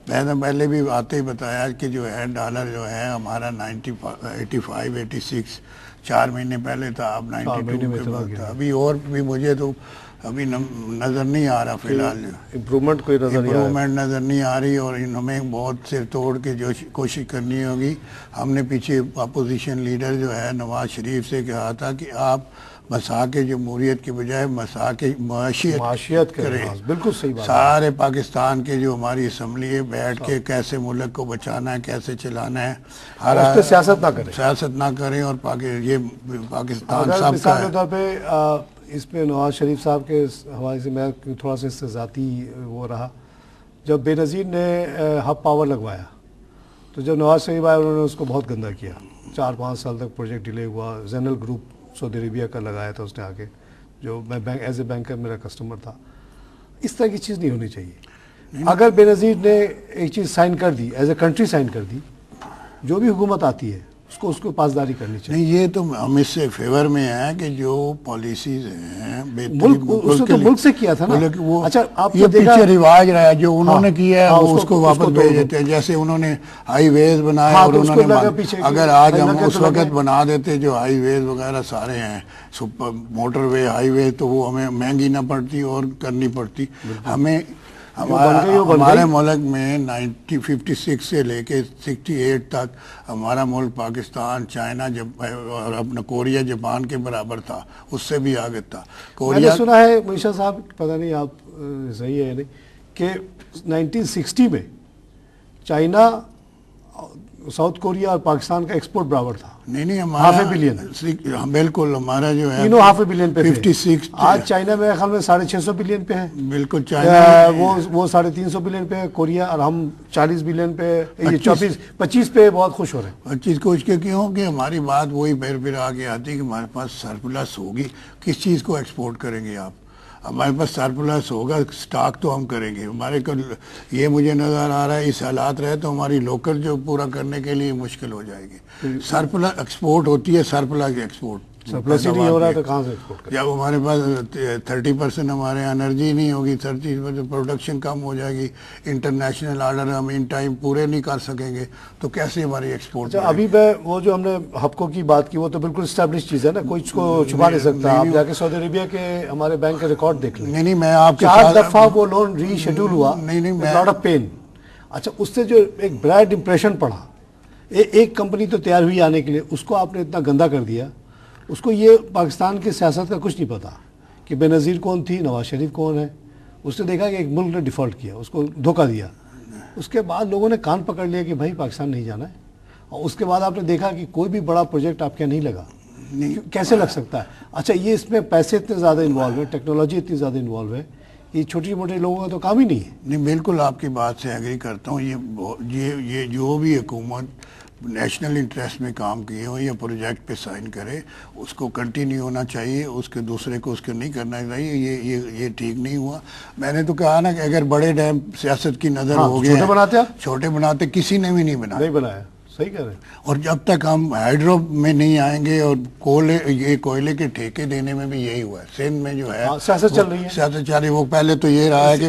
मैंने पहले भी आते ही बताया कि जो है डॉलर जो है हमारा 85-86 4 महीने पहले था, अब 92 के बाद था। अभी और भी मुझे तो अभी नज़र नहीं आ रहा फिलहाल, इम्प्रूवमेंट नज़र नहीं आ रही। और हमें बहुत सिर तोड़ के जो कोशिश करनी होगी। हमने पीछे अपोजिशन लीडर जो है नवाज शरीफ से कहा था कि आप मसाक जमहूरियत के बजाय मसाक माशियत करें। बिल्कुल सही बात। सारे पाकिस्तान के जो हमारी असम्बली है बैठ के कैसे मुल्क को बचाना है, कैसे चलाना है, हर सियासत ना करें। और ये पाकिस्तान सबका है। तौर पे इसमें नवाज शरीफ साहब के हवाले से मैं थोड़ा सा इससे ज़ाती वो रहा, जब बेनज़ीर ने हब पावर लगवाया तो जब नवाज शरीफ आए उन्होंने उसको बहुत गंदा किया। 4-5 साल तक प्रोजेक्ट डिले हुआ। जेनरल ग्रुप सऊदी अरेबिया का लगाया था उसने आके, जो मैं बैंक एज ए बैंकर मेरा कस्टमर था। इस तरह की चीज़ नहीं होनी चाहिए। अगर बेनज़ीर ने एक चीज़ साइन कर दी, एज ए कंट्री साइन कर दी, जो भी हुकूमत आती है उसको पासदारी करनी चाहिए। नहीं, ये तो हम इससे फेवर में है कि जो पॉलिसीज हैं मुल्क से किया था ना। वो अच्छा, आप ये पीछे रिवाज रहा है जो उन्होंने किया है उसको वापस भेज देते हैं। जैसे उन्होंने हाईवेज बनाए और उन्होंने अगर आज हम उस वक्त बना देते जो हाईवेज वगैरह सारे हैं, सुपर मोटरवे हाईवे, तो वो हमें महंगी ना पड़ती और करनी पड़ती। हमें हमारे मुल्क में 1956 से लेके 68 तक हमारा मुल्क पाकिस्तान, चाइना और अपना कोरिया जापान के बराबर था, उससे भी आगे था। मैंने सुना है मुईशा साहब, पता नहीं आप सही है या नहीं, कि 1960 में चाइना, साउथ कोरिया और पाकिस्तान का एक्सपोर्ट बराबर था। नहीं हमारा $500 बिलियन। बिल्कुल हमारा जो है तीनों $500 बिलियन पे 56। आज चाइना मेरे ख्याल में 650 बिलियन पे है। बिल्कुल चाइना वो 350 बिलियन पे है कोरिया, और हम 40 बिलियन पे, ये 25 पे बहुत खुश हो रहे हैं। 25 खुश क्यों कि हमारी बात वही फिर आगे आती है कि हमारे पास सरप्लस होगी। किस चीज़ को एक्सपोर्ट करेंगे आप? हमारे पास सरप्लस होगा, स्टॉक तो हम करेंगे। हमारे को ये मुझे नज़र आ रहा है इस हालात रहे तो हमारी लोकल जो पूरा करने के लिए मुश्किल हो जाएगी। सरप्लस एक्सपोर्ट होती है, सरप्लस एक्सपोर्ट। सरप्लस ही नहीं हो रहा है तो कहाँ से एक्सपोर्ट करें? जब हमारे पास 30% हमारे एनर्जी नहीं होगी, 30% प्रोडक्शन कम हो जाएगी, इंटरनेशनल ऑर्डर हम इन टाइम पूरे नहीं कर सकेंगे, तो कैसे हमारी एक्सपोर्ट? अच्छा, अभी मैं वो जो हमने हबको की बात की वो तो बिल्कुल स्टैब्लिश चीज़ है ना, कोई इसको छुपा नहीं सकता। आप जाके सऊदी अरेबिया के हमारे बैंक के रिकॉर्ड देख लें। नहीं, मैं आपके 4 दफा वो लोन रीशेड्यूल हुआ, लॉट ऑफ पेन। अच्छा, उससे जो एक बैड इंप्रेशन पड़ा, एक कंपनी तो तैयार हुई आने के लिए, उसको आपने इतना गंदा कर दिया। उसको ये पाकिस्तान की सियासत का कुछ नहीं पता कि बेनज़ीर कौन थी, नवाज शरीफ कौन है। उसने देखा कि एक मुल्क ने डिफ़ॉल्ट किया, उसको धोखा दिया। उसके बाद लोगों ने कान पकड़ लिया कि भाई पाकिस्तान नहीं जाना है। और उसके बाद आपने देखा कि कोई भी बड़ा प्रोजेक्ट आपके नहीं लगा, कैसे लग सकता है? अच्छा, ये इसमें पैसे इतने ज़्यादा इन्वॉल्व है, टेक्नोलॉजी इतनी ज़्यादा इन्वॉल्व है, ये छोटे मोटे लोगों का तो काम ही नहीं है। नहीं, बिल्कुल आपकी बात से एग्री करता हूँ। ये जो भी हुकूमत नेशनल इंटरेस्ट में काम किए हो या प्रोजेक्ट पे साइन करे, उसको कंटिन्यू होना चाहिए, उसके दूसरे को उसको नहीं करना चाहिए। ये ठीक नहीं हुआ। मैंने तो कहा ना कि अगर बड़े डैम सियासत की नज़र हो गए, छोटे बनाते आप, छोटे बनाते, किसी ने भी नहीं बनाया। सही कह रहे हैं। और जब तक हम हाइड्रो में नहीं आएंगे, और कोयले के ठेके देने में भी यही हुआ है। सिंध में जो है सियासत चल रही है, सियासत चल रही है। वो पहले तो ये रहा है कि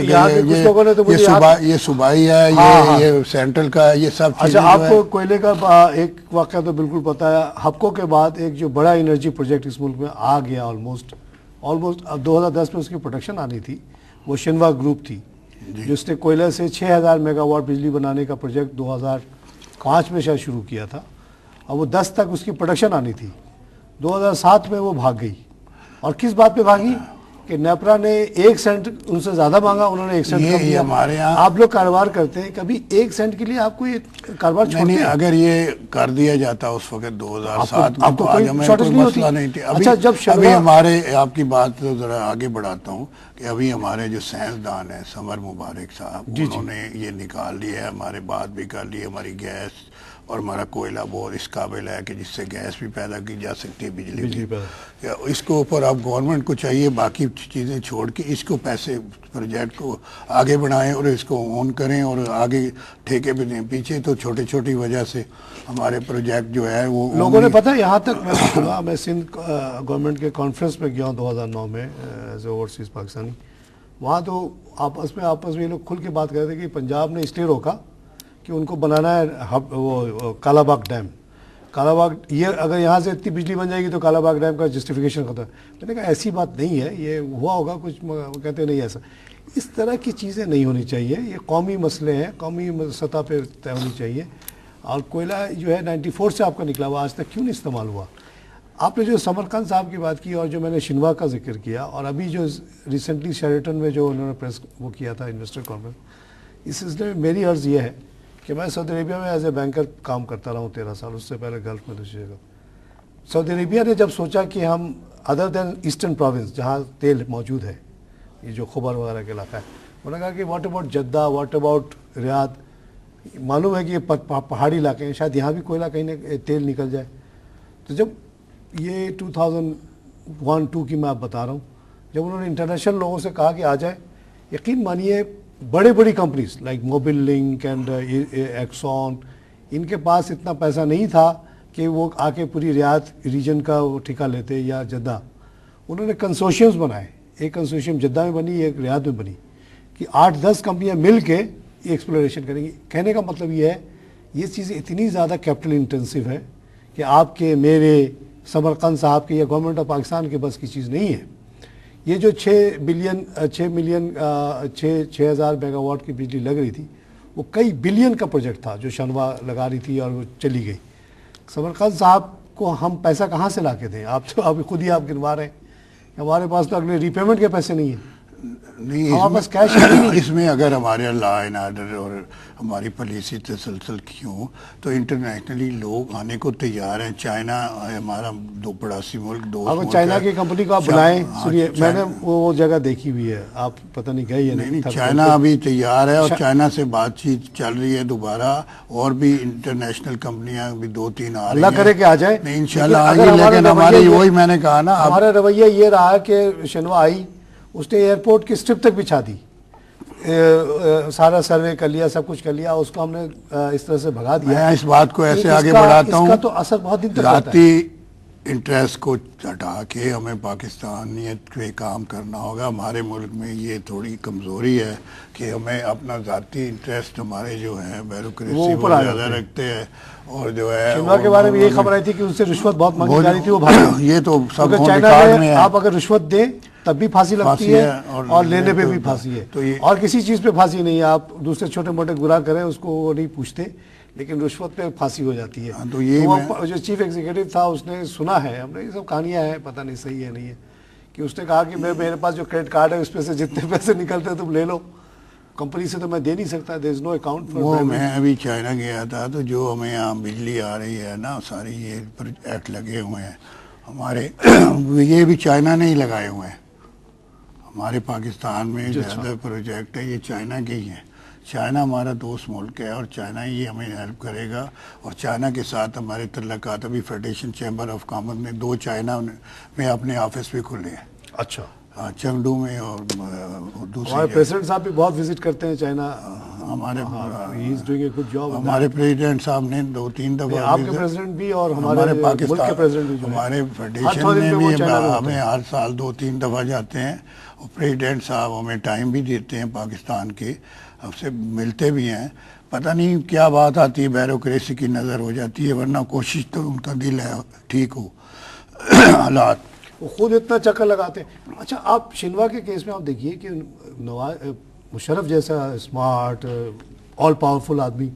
ये सूबाई है, ये सेंट्रल का है, ये सब चीजें। अच्छा, आपको कोयले का एक वाकया तो बिल्कुल पता है। हबको के बाद एक जो बड़ा एनर्जी प्रोजेक्ट इस मुल्क में आ गया, ऑलमोस्ट अब 2010 में उसकी प्रोडक्शन आनी थी, वो शिनवा ग्रुप थी, जिसने कोयले से 6000 मेगावाट बिजली बनाने का प्रोजेक्ट 2005 में शायद शुरू किया था, और वो 10 तक उसकी प्रोडक्शन आनी थी। 2007 में वो भाग गई। और किस बात पे भागी? कि नेपरा ने 1 सेंट उनसे ज़्यादा मांगा, उन्होंने 1 सेंट कम दिया। हमारे यहाँ आप लोग कारोबार करते हैं, कभी 1 सेंट के लिए आपको ये कारोबार छोड़ते नहीं, हैं? अगर ये कर दिया जाता उस वक्त 2007 में, आपको तो आज हमें कोई मसला नहीं थी। अच्छा, जब अभी हमारे, आपकी बात तो जरा आगे बढ़ाता हूँ कि अभी हमारे जो साइंसदान है समर मुबारक साहब, उन्होंने ये निकाल लिया है, हमारे बात भी कर ली, हमारी गैस और हमारा कोयला बहुत इस काबिल है कि जिससे गैस भी पैदा की जा सकती है, बिजली भी। इसको ऊपर अब गवर्नमेंट को चाहिए बाकी चीज़ें छोड़ के इसको पैसे प्रोजेक्ट को आगे बढ़ाएं और इसको ऑन करें और आगे ठेके पे दें। पीछे तो छोटी छोटी वजह से हमारे प्रोजेक्ट जो है वो लोगों ने, पता है, यहाँ तक मैं सुना, मैं सिंध गवर्नमेंट के कॉन्फ्रेंस में गया हूँ 2009 में एज ए ओवरसीज पाकिस्तानी। वहाँ तो आपस में ये लोग खुल के बात कर रहे थे कि पंजाब ने इसलिए रोका कि उनको बनाना है वो कालाबाग डैम। कालाबाग, ये अगर यहाँ से इतनी बिजली बन जाएगी तो कालाबाग डैम का जस्टिफिकेशन खत्म। मैंने कहा ऐसी बात नहीं है, ये हुआ होगा कुछ, कहते नहीं ऐसा। इस तरह की चीज़ें नहीं होनी चाहिए। ये कौमी मसले हैं, कौमी सतह पर तय होनी चाहिए। और कोयला जो है 94 से आपका निकला हुआ, आज तक क्यों नहीं इस्तेमाल हुआ? आपने जो समरकंद साहब की बात की और जो मैंने शिनवा का जिक्र किया, और अभी जो रिसेंटली शेरेटन में जो उन्होंने प्रेस वो किया था इन्वेस्टर कॉन्फ्रेंस, इस सिलसिले में मेरी अर्ज़ ये है कि मैं सऊदी अरेबिया में एज ए बैंकर काम करता रहा हूँ 13 साल, उससे पहले गल्फ में दूसरी जगह। सऊदी अरेबिया ने जब सोचा कि हम अदर देन ईस्टर्न प्रोविंस जहाँ तेल मौजूद है, ये जो खुबर वगैरह का इलाका है, उन्होंने कहा कि what about Jeddah, what about Riyadh. मालूम है कि ये पहाड़ी इलाके हैं, शायद यहाँ भी कोयला कहीं ना तेल निकल जाए। तो जब ये 2001-2 की मैं आप बता रहा हूँ, जब उन्होंने इंटरनेशनल लोगों से कहा कि आ जाए, यकीन मानिए बड़ी companies like Mobil link and Exxon, इनके पास इतना पैसा नहीं था कि वो आके पूरी रियाद रीजन का वो ठेका लेते या जद्दा। उन्होंने कंसोशियम्स बनाए, एक कंसोशियम जद्दा में बनी, एक रियाद में बनी, कि 8-10 कंपनियां मिल के एक्सप्लोरेशन करेंगी। कहने का मतलब ये है, ये चीज़ें इतनी ज़्यादा कैपिटल इंटेंसिव है कि आपके, मेरे, समरकंद साहब के या गवर्नमेंट ऑफ पाकिस्तान के बस की चीज़ नहीं है। ये जो 6 हज़ार मेगावाट की बिजली लग रही थी, वो कई बिलियन का प्रोजेक्ट था जो शनवा लगा रही थी और वो चली गई। समरकंद साहब को हम पैसा कहाँ से ला के दें? आप तो अभी खुद ही आप गिनवा रहे हैं, हमारे पास तो अगले रीपेमेंट के पैसे नहीं है, नहीं हमारे पास कैश नहीं। इसमें अगर हमारे लॉ एंड ऑर्डर और हमारी पॉलिसी तसलसल की हो तो इंटरनेशनली लोग आने को तैयार हैं। चाइना हमारा दो पड़ोसी मुल्क, दोस्त अगर चाइना की कंपनी को आप बुलाएं, सुनिए, मैंने वो जगह देखी हुई है, आप पता नहीं गए या नहीं। चाइना अभी तैयार है और चाइना से बातचीत चल रही है दोबारा, और भी इंटरनेशनल कंपनियां भी 2-3 आ रही हैं। अल्लाह करे कि आ जाए, इंशाल्लाह आएगी, लेकिन हमारी वही मैंने कहा ना, हमारा रवैया ये रहा कि शनवा आई, उसने एयरपोर्ट की स्ट्रिप तक बिछा दी, सारा सर्वे कर लिया, सब कुछ कर लिया, उसको हमने इस तरह से भगा दिया। मैं इस बात को ऐसे आगे बढ़ाता हूँ, इसका तो असर बहुत दिन तक रहता है। राती इंटरेस्ट को हटा के हमें पाकिस्तानियत पे काम करना होगा। हमारे मुल्क में ये थोड़ी कमज़ोरी है कि हमें अपना ज़ाती इंटरेस्ट हमारे जो है ब्यूरोक्रेसी वो ज़्यादा रखते हैं। और जो है शिमला के बारे में ये खबर आई थी कि उनसे रिश्वत बहुत मांगी जा रही थी, वो भाग ये तो सब चाइना में आप अगर रिश्वत दें तब भी फांसी लगती है और लेने पे भी फांसी है, तो और किसी चीज़ पे फांसी नहीं है। आप दूसरे छोटे मोटे गुनाह करें उसको वो नहीं पूछते, लेकिन रिश्वत पे फांसी हो जाती है। तो ये तो जो चीफ एग्जीक्यूटिव था उसने सुना है, हमने ये सब कहानियां हैं, पता नहीं सही है नहीं है, कि उसने कहा कि मेरे पास जो क्रेडिट कार्ड है उस पर से जितने पैसे निकलते हैं तुम ले लो, कंपनी से तो मैं दे नहीं सकता, there is no account for. वो मैं अभी चाइना गया था, तो जो हमें यहाँ बिजली आ रही है ना, सारी ये प्रोजेक्ट लगे हुए हैं हमारे ये भी चाइना ने ही लगाए हुए हैं। हमारे पाकिस्तान में ज़्यादा प्रोजेक्ट है ये चाइना के ही हैं। चाइना हमारा दोस्त मुल्क है और चाइना ही हमें हेल्प करेगा। और चाइना के साथ हमारे तल्लुकात अभी फेडरेशन चैम्बर ऑफ कॉमर्स में 2 चाइना में अपने ऑफिस भी खुले हैं। अच्छा, चंगडू में और दूसरे। हमारे प्रेसिडेंट साहब भी बहुत विजिट करते हैं चाइना। हमारे he is doing a good job. हमारे प्रेसिडेंट साहब ने 2-3 दफा, आपके प्रेसिडेंट भी और हमारे पाकिस्तान के प्रेसिडेंट भी, हमारे फेडरेशन में भी हमें हर साल 2-3 दफा जाते हैं। और प्रेसिडेंट साहब हमें टाइम भी देते हैं, पाकिस्तान के हमसे मिलते भी हैं। पता नहीं क्या बात आती है, ब्यूरोक्रेसी की नज़र हो जाती है, वरना कोशिश तो उनका दिल है ठीक हो हालात। वो खुद इतना चक्कर लगाते हैं। अच्छा, आप शिनवा के केस में आप देखिए कि मुशर्रफ जैसा स्मार्ट ऑल पावरफुल आदमी,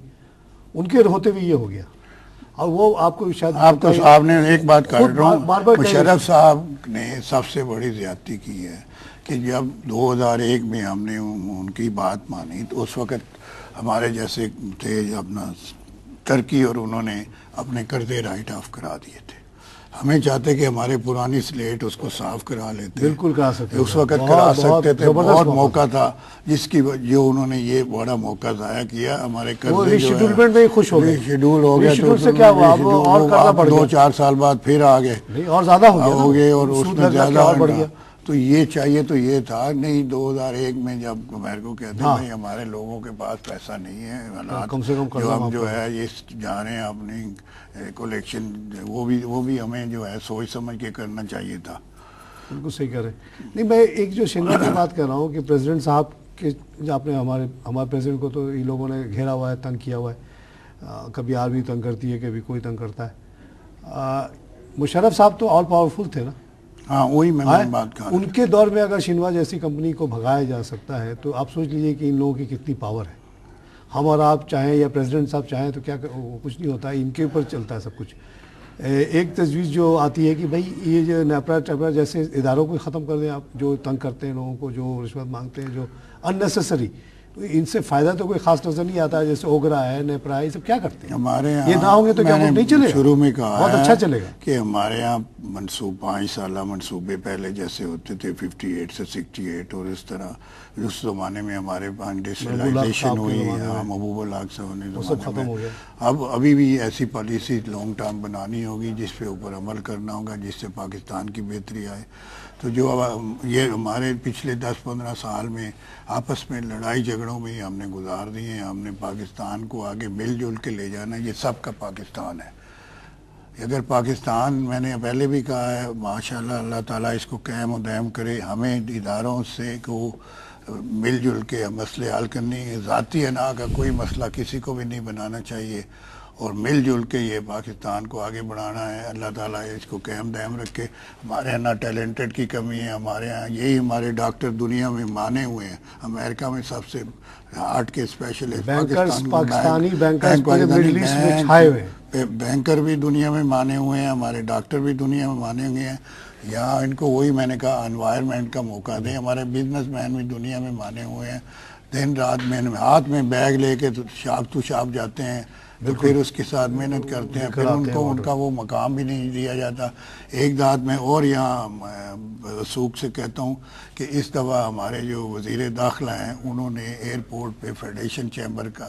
उनके होते हुए ये हो गया। और वो आपको शायद आपको साहब ने एक बात कर रहा हूँ, मुशर्रफ साहब ने सबसे बड़ी ज्यादती की है कि जब 2001 में हमने उनकी बात मानी तो उस वक़्त हमारे जैसे थे अपना टर्की, और उन्होंने अपने कर्जे राइट ऑफ करा दिए थे। हमें चाहते कि हमारे पुरानी स्लेट उसको साफ करा लेते। बिल्कुल करा सकते, उस वक़्त करा सकते थे, बहुत मौका था, जिसकी जो उन्होंने ये बड़ा मौका ज़ाया किया। हमारे कर्जे शेड्यूलमेंट में खुश हो गए, शेड्यूल हो गया तो से क्या हुआ, और करना पड़ गया। 2-4 साल बाद फिर आ गए और ज़्यादा हो गए और उसमें ज़्यादा बढ़ गया। तो ये चाहिए तो ये था नहीं। 2001 में जब मेरे को कहते हैं भाई हमारे लोगों के पास पैसा नहीं है, कम से कम जो हम जो है ये जा रहे हैं अपनी कलेक्शन, वो भी हमें जो है सोच समझ के करना चाहिए था। बिल्कुल सही कह रहे हैं। नहीं, मैं एक जो शिनवा की बात कर रहा हूँ कि प्रेसिडेंट साहब के, आपने हमारे प्रेसिडेंट को तो इन लोगों ने घेरा हुआ है, तंग किया हुआ है, कभी आर्मी तंग करती है, कभी कोई तंग करता है। मुशर्रफ साहब तो ऑल पावरफुल थे ना। हाँ, वही मैंने बात कहा। उनके दौर में अगर शिनवा जैसी कंपनी को भगाया जा सकता है तो आप सोच लीजिए कि इन लोगों की कितनी पावर है। हम और आप चाहें या प्रेसिडेंट साहब चाहें तो क्या कुछ नहीं होता है, इनके ऊपर चलता है सब कुछ। एक तजवीज़ जो आती है कि भाई ये जो नेपरा टेपरा जैसे इदारों को ख़त्म कर दें आप, जो तंग करते हैं लोगों को, जो रिश्वत मांगते हैं, जो अननेसेसरी, इनसे फ़ायदा तो कोई ख़ास नज़र नहीं आता है। जैसे ओगरा है, नेपरा है, ये सब क्या करते हैं। हमारे यहाँ ये ना होंगे तो क्या नहीं चलेगा। शुरू में कहा बहुत अच्छा चलेगा कि हमारे यहाँ 5 साल मनसूबे पहले जैसे होते थे 58 से 68, और इस तरह उस ज़माने में हमारे इंडस्ट्रियलाइजेशन हुई, महबूब हक साहब ने ज़माने में। अब अभी भी ऐसी पॉलिसी लॉन्ग टर्म बनानी होगी जिस पे ऊपर अमल करना होगा, जिससे पाकिस्तान की बेहतरी आए। तो जो ये हमारे पिछले 10-15 साल में आपस में लड़ाई झगड़ों में ही हमने गुजार दिए हैं। हमने पाकिस्तान को आगे मिलजुल के ले जाना, ये सबका पाकिस्तान है। अगर पाकिस्तान, मैंने पहले भी कहा है, माशाल्लाह अल्लाह ताला इसको कायम और दायम करे। हमें इदारों से को मिलजुल के मसले हल करने, ज़ाती अना का कोई मसला किसी को भी नहीं बनाना चाहिए, और मिलजुल के ये पाकिस्तान को आगे बढ़ाना है। अल्लाह ताला इसको कायम दायम रखे। हमारे यहाँ ना टैलेंटेड की कमी है, हमारे यहाँ यही हमारे डॉक्टर दुनिया में माने हुए हैं। अमेरिका में सबसे हार्ट के स्पेशलिस्ट पाकिस्तानी बैंकर भी दुनिया में माने हुए हैं, हमारे डॉक्टर भी दुनिया में माने हुए हैं। यहाँ इनको वही मैंने कहा एनवायरनमेंट का मौका दें। हमारे बिजनेसमैन भी दुनिया में माने हुए हैं। दिन रात में हाथ में बैग लेके तो शाप जाते हैं, तो फिर उसके साथ मेहनत करते हैं, फिर उनको उनका वो मकाम भी नहीं दिया जाता। एक बात मैं और यहाँ सूख से कहता हूँ कि इस दफ़ा हमारे जो वज़ीर दाखिला हैं उन्होंने एयरपोर्ट पे फेडरेशन चैम्बर का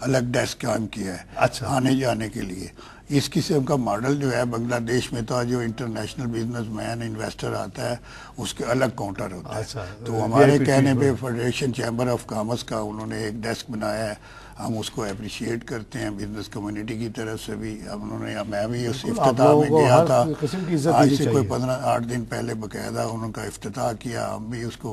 अलग डेस्क काम किया है। अच्छा। आने जाने के लिए। इस किस्म का मॉडल जो है बांग्लादेश में था, जो इंटरनेशनल बिजनेसमैन इन्वेस्टर आता है उसके अलग काउंटर होता है। अच्छा, तो हमारे कहने पे फेडरेशन चैम्बर ऑफ कॉमर्स का उन्होंने एक डेस्क बनाया है हम उसको अप्रिशिएट करते हैं बिजनेस कम्युनिटी की तरफ से भी। उन्होंने, मैं भी उस बिल्कुल, आप इफ्तिताह लोगों में को गया हर था, किस्म की इज्जत आज देनी से कोई चाहिए। 15-8 दिन पहले बकायदा उनका इफ्तिताह किया। हम भी उसको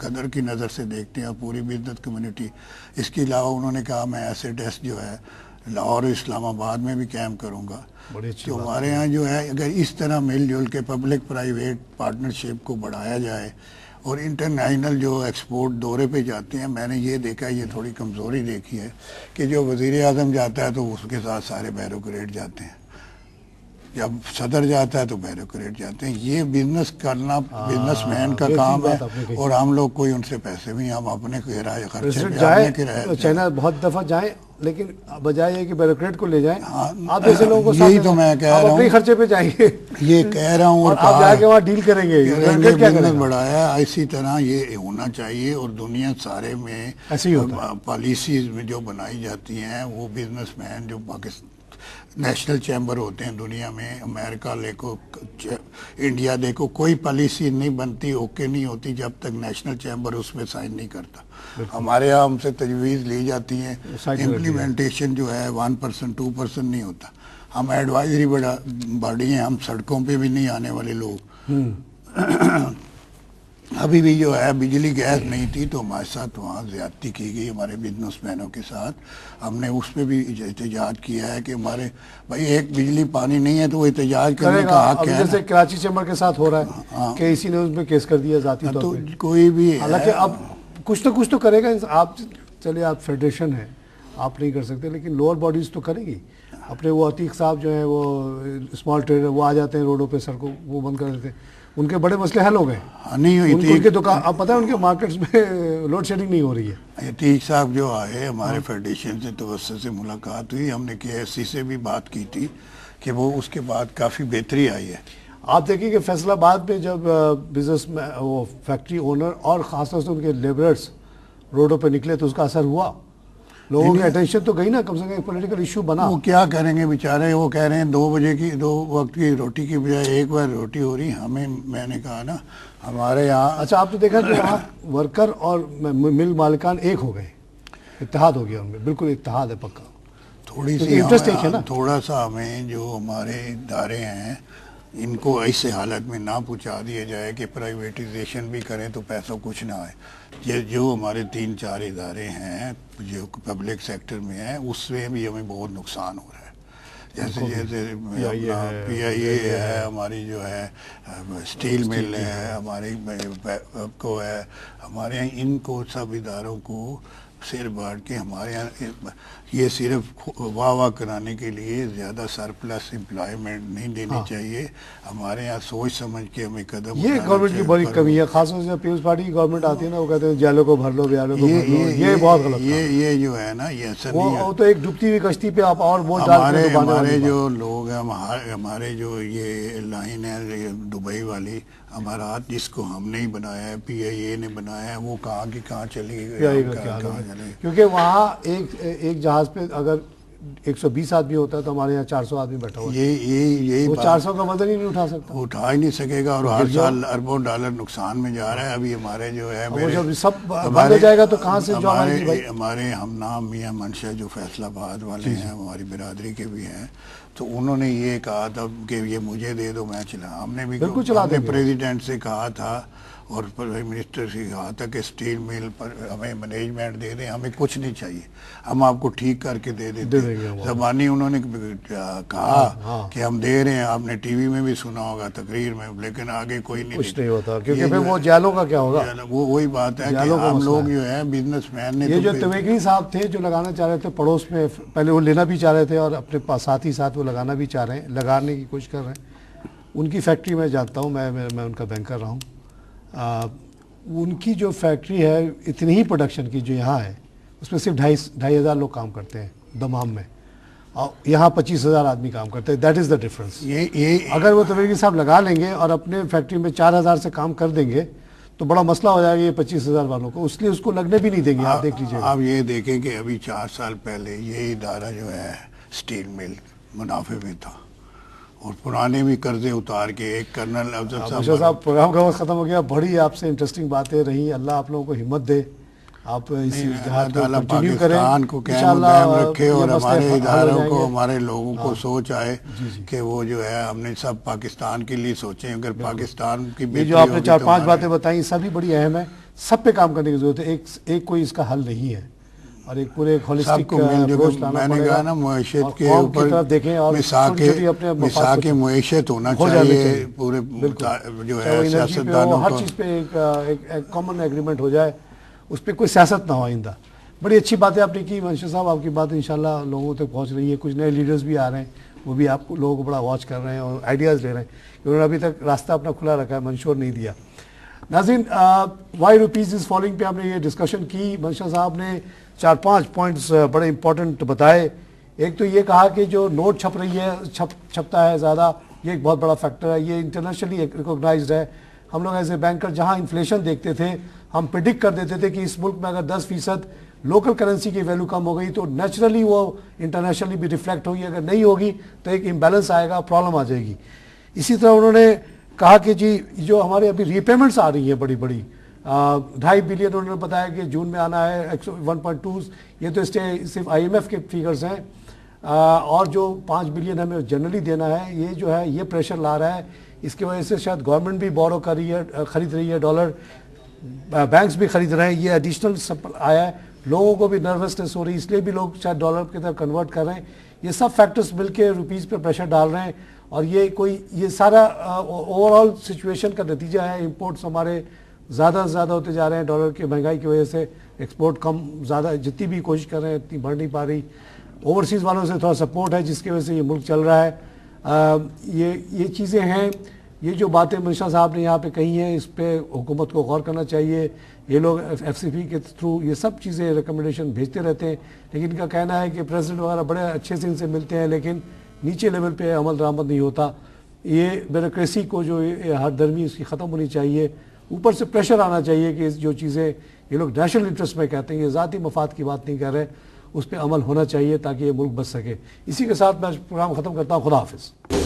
कदर की नज़र से देखते हैं पूरी बिजनेस कम्युनिटी। इसके अलावा उन्होंने कहा मैं ऐसे टेस्ट जो है लाहौर और इस्लामाबाद में भी कैम्प करूँगा। बड़ी अच्छी तो बात हमारे यहाँ जो है अगर इस तरह मिलजुल के पब्लिक प्राइवेट पार्टनरशिप को बढ़ाया जाए और इंटरनेशनल जो एक्सपोर्ट दौरे पे जाते हैं, मैंने ये देखा, ये थोड़ी कमज़ोरी देखी है कि जो वज़ीर आज़म जाता है तो उसके साथ सारे बैरोक्रेट जाते हैं, जब सदर जाता है तो बैरोक्रेट जाते हैं। ये बिजनेस करना बिजनेसमैन का ये अच्छी काम बात आपने है कही। और हम लोग कोई उनसे पैसे भी, हम अपने किराए खर्चे प्रेसिडेंट पे जाए अपने किराए चाइना बहुत दफा जाए, लेकिन बजाय ये कि ब्यूरोक्रेट को ले जाए, हाँ, आप जैसे लोगों को यही साथ तो ले मैं जाएं। कह आप रहा अपने हूँ। खर्चे पे जाएंगे ये कह रहा हूँ और आप जाके वहाँ डील करेंगे, ब्यूरोक्रेट क्या बिजनेस करेगा? बढ़ाया, इसी तरह ये होना चाहिए। और दुनिया सारे में ऐसे ही होता है। पॉलिसीज में जो बनाई जाती हैं वो बिजनेसमैन जो पाकिस्तान नेशनल चैम्बर होते हैं दुनिया में, अमेरिका देखो, इंडिया देखो, कोई पॉलिसी नहीं बनती, ओके नहीं होती जब तक नेशनल चैम्बर उसमें साइन नहीं करता। हमारे यहाँ हमसे तजवीज़ ली जाती हैं, इम्प्लीमेंटेशन जो है 1% 2% नहीं होता। हम एडवाइजरी बॉडी हैं, हम सड़कों पे भी नहीं आने वाले लोग। अभी भी जो है बिजली गैस नहीं थी तो हमारे साथ वहाँ ज़्यादती की गई हमारे बिजनेसमैनों के साथ। हमने उस पर भी एहतजाज किया है कि हमारे भाई एक बिजली पानी नहीं है तो वो एहतजाज करने का हक अभी है। जैसे कराची चैम्बर के साथ हो रहा है कि इसी ने उसमें केस कर दिया जाती तो तौर पे। कोई भी है, हालांकि अब कुछ तो करेगा आप, चलिए आप फेडरेशन है, आप नहीं कर सकते, लेकिन लोअर बॉडीज तो करेगी। अपने वो अतीक साहब जो है वो स्मॉल ट्रेडर, वो आ जाते हैं रोडों पे, सड़कों वो बंद कर देते हैं, उनके बड़े मसले हल हो गए। नहीं हुई थी उनके दुकान, अब पता है उनके मार्केट्स में लोड शेडिंग नहीं हो रही है। अतीक साहब जो आए हमारे फेडरेशन से तवज्जो से मुलाकात हुई, हमने KFC से भी बात की थी कि वो उसके बाद काफ़ी बेहतरी आई है। आप देखिए कि फैसलाबाद में जब बिजनेस में वो फैक्ट्री ओनर और ख़ासतौर से उनके लेबरर्स रोडों पे निकले तो उसका असर हुआ, लोगों की अटेंशन तो गई ना, कम से कम एक पॉलिटिकल इशू बना। वो क्या करेंगे बेचारे, वो कह रहे हैं 2 बजे की 2 वक्त की रोटी की बजाय एक बार रोटी हो रही। हमें, मैंने कहा ना हमारे यहाँ, अच्छा आपने देखा कि वहाँ वर्कर और मिल मालिकान एक हो गए, इत्तेहाद हो गया उनमें, बिल्कुल इत्तेहाद है पक्का। थोड़ी सी इंटरेस्ट एक है ना, थोड़ा सा हमें जो हमारे इदारे हैं इनको ऐसे हालत में ना पहुंचा दिया जाए कि प्राइवेटाइजेशन भी करें तो पैसा कुछ ना आए। ये जो हमारे 3-4 इदारे हैं जो पब्लिक सेक्टर में हैं उसमें भी हमें बहुत नुकसान हो रहा है। जैसे PIA है, हमारी जो है स्टील मिल है, हमारी को है, हमारे यहाँ इनको सब इदारों को सिर बांट के हमारे यहाँ ये सिर्फ वाह वाह कराने के लिए ज़्यादा सरप्लस एम्प्लॉयमेंट नहीं देनी चाहिए। हमारे यहाँ सोच समझ के हमें कदम ये गवर्नमेंट की बड़ी कमी है, खासतौर से पीपल्स पार्टी की गवर्नमेंट आती है ना, वो कहते हैं जालों को भर लो, ब्यालों को भर लो, ये बहुत गलत है। ये जो है ना, ये असर नहीं है। वो तो एक डूबती हुई कश्ती पे आप और वोट डालते हैं। हमारे जो लोग हैं, हमारे जो ये लाइन है दुबई वाली अमारात, जिसको हमने ही बनाया है, PIA ने बनाया है, वो कहाँ की कहाँ चली गई। क्योंकि वहाँ एक जहाज पे अगर 120 आदमी होता है तो हमारे यहाँ 400 आदमी बैठा हुआ है। ये वो 400 का वजन ही नहीं उठा सकता, उठा ही नहीं सकेगा और हर साल अरबों डॉलर नुकसान में जा रहा है। अभी हमारे जो है जब सब बंद हो जाएगा तो कहाँ से जो हमारे हम नाम मियां मंशा जो फैसलाबाद वाले हैं, हमारी बिरादरी के भी हैं, तो उन्होंने ये कहा था कि ये मुझे दे दो, मैं चला। हमने भी प्रेसिडेंट से कहा था और प्राइम मिनिस्टर से कहा था कि स्टील मिल पर हमें मैनेजमेंट दे दें, हमें कुछ नहीं चाहिए, हम आपको ठीक करके दे देते। ज़बानी उन्होंने कहा कि हम दे रहे हैं, आपने टीवी में भी सुना होगा तकरीर में, लेकिन आगे कोई नहीं, कुछ नहीं होता। क्योंकि फिर वो जालों का क्या होगा, वो वही बात है कि हम लोग जो है बिजनेसमैन ने, ये जो तवेकली साहब थे जो लगाना चाह रहे थे पड़ोस में, पहले वो लेना भी चाह रहे थे और अपने पास साथ ही साथ वो लगाना भी चाह रहे हैं, लगाने की कोशिश कर रहे हैं। उनकी फैक्ट्री मैं जानता हूँ, मैं उनका बैंकर रहा हूँ। उनकी जो फैक्ट्री है इतनी ही प्रोडक्शन की जो यहाँ है, उसमें सिर्फ 2,500 लोग काम करते हैं दमाम में, और यहाँ 25,000 आदमी काम करते हैं। That is the difference. ये अगर वो तवेकली साहब लगा लेंगे और अपने फैक्ट्री में 4,000 से काम कर देंगे तो बड़ा मसला हो जाएगा ये 25,000 वालों को, इसलिए उसको लगने भी नहीं देंगे। आप देख लीजिए, आप ये देखें कि अभी 4 साल पहले ये इदारा जो है स्टील मिल मुनाफे में था और पुराने भी कर्जे उतार के एक कर्नल अफजल साहब, प्रोग्राम का वक्त ख़त्म हो गया। बड़ी आपसे इंटरेस्टिंग बातें रही, अल्लाह आप लोगों को हिम्मत दे आप इस नहीं, जहाज को अल्लाह ताला कंटिन्यू करें, पाकिस्तान को कायम इंशाअल्लाह दायम रखे ये और मसले हमारे हल हो इदारों को, जाएंगे। हमारे लोगों को हाँ। सोच आए जी, जी। कि वो जो है हमने सब पाकिस्तान के लिए सोचें। अगर पाकिस्तान की ये बेहतरी जो आपने होगी चार तो पांच हमारे- बातें बताई सभी बड़ी अहम है, सब पे काम करने की जरूरत है, एक कोई इसका हल नहीं है और एक पूरे होलिस्टिक सबको मिलजुल अप्रोच के, लाना मैंने पड़ेगा कहा ना, मुआशत और के कौम की ऊपर तरफ देखें और छोटी छोटी अपने मफाद मिसाक को मुआशत होना हो जाने चाहिए पूरे बिल्कुल। जो चाहे वो है एनर्जी पे हो, सियासतदानों हर को। चीज़ पे एक कॉमन एग्रीमेंट हो जाए, उस पर कोई सियासत ना हो आइंदा। बड़ी अच्छी बातें आपने की मंशूर साहब, आपकी बात इंशाल्लाह लोगों तक पहुंच रही है। कुछ नए लीडर्स भी आ रहे हैं, वो भी आप लोगों को बड़ा वॉच कर रहे हैं और आइडियाज़ ले रहे हैं। उन्होंने अभी तक रास्ता अपना खुला रखा है, मंशूर नहीं दिया। नाज़रीन, वाई रुपीज़ इज़ फॉलिंग पे आपने ये डिस्कशन की। मंशूर साहब ने 4-5 पॉइंट्स बड़े इंपॉर्टेंट बताए। एक तो ये कहा कि जो नोट छप रही है, छपता है ज़्यादा, ये एक बहुत बड़ा फैक्टर है, ये इंटरनेशनली रिकॉग्नाइज्ड है। हम लोग एज ए बैंकर जहाँ इन्फ्लेशन देखते थे, हम प्रिडिक्ट कर देते थे कि इस मुल्क में अगर 10% लोकल करेंसी की वैल्यू कम हो गई तो नेचुरली वो इंटरनेशनली भी रिफ्लेक्ट होगी, अगर नहीं होगी तो एक इम्बैलेंस आएगा, प्रॉब्लम आ जाएगी। इसी तरह उन्होंने कहा कि जी जो हमारे अभी रीपेमेंट्स आ रही हैं बड़ी बड़ी, 2.5 बिलियन उन्होंने बताया कि जून में आना है, 1.2, ये तो सिर्फ IMF के फिगर्स हैं, और जो 5 बिलियन हमें जनरली देना है, ये जो है ये प्रेशर ला रहा है। इसकी वजह से शायद गवर्नमेंट भी बोरो कर रही है, खरीद रही है डॉलर, बैंक्स भी खरीद रहे हैं, ये एडिशनल आया है, लोगों को भी नर्वसनेस हो रही है, इसलिए भी लोग शायद डॉलर की तरफ कन्वर्ट कर रहे हैं। ये सब फैक्टर्स मिलके रुपीज़ पे प्रेशर डाल रहे हैं और ये सारा ओवरऑल सिचुएशन का नतीजा है। इंपोर्ट्स हमारे ज़्यादा से ज़्यादा होते जा रहे हैं डॉलर की महंगाई की वजह से, एक्सपोर्ट कम ज़्यादा जितनी भी कोशिश कर रहे हैं इतनी बढ़ नहीं पा रही। ओवरसीज़ वालों से थोड़ा सपोर्ट है जिसकी वजह से ये मुल्क चल रहा है। ये चीज़ें हैं। ये जो बातें मिर्शा साहब ने यहाँ पे कही हैं, इस पे हुकूमत को गौर करना चाहिए। ये लोग FCP के थ्रू ये सब चीज़ें रिकमेंडेशन भेजते रहते हैं, लेकिन इनका कहना है कि प्रेसिडेंट वगैरह बड़े अच्छे से इनसे मिलते हैं, लेकिन नीचे लेवल पे अमल दरामद नहीं होता। ये ब्यूरोक्रेसी को जो हर दरमी उसकी ख़त्म होनी चाहिए, ऊपर से प्रेशर आना चाहिए कि जो चीज़ें ये लोग नेशनल इंटरेस्ट में कहते हैं, ये ज़ाती मफाद की बात नहीं कर रहे, उस पर अमल होना चाहिए ताकि ये मुल्क बच सके। इसी के साथ मैं प्रोग्राम ख़त्म करता हूँ। खुदा हाफिज़।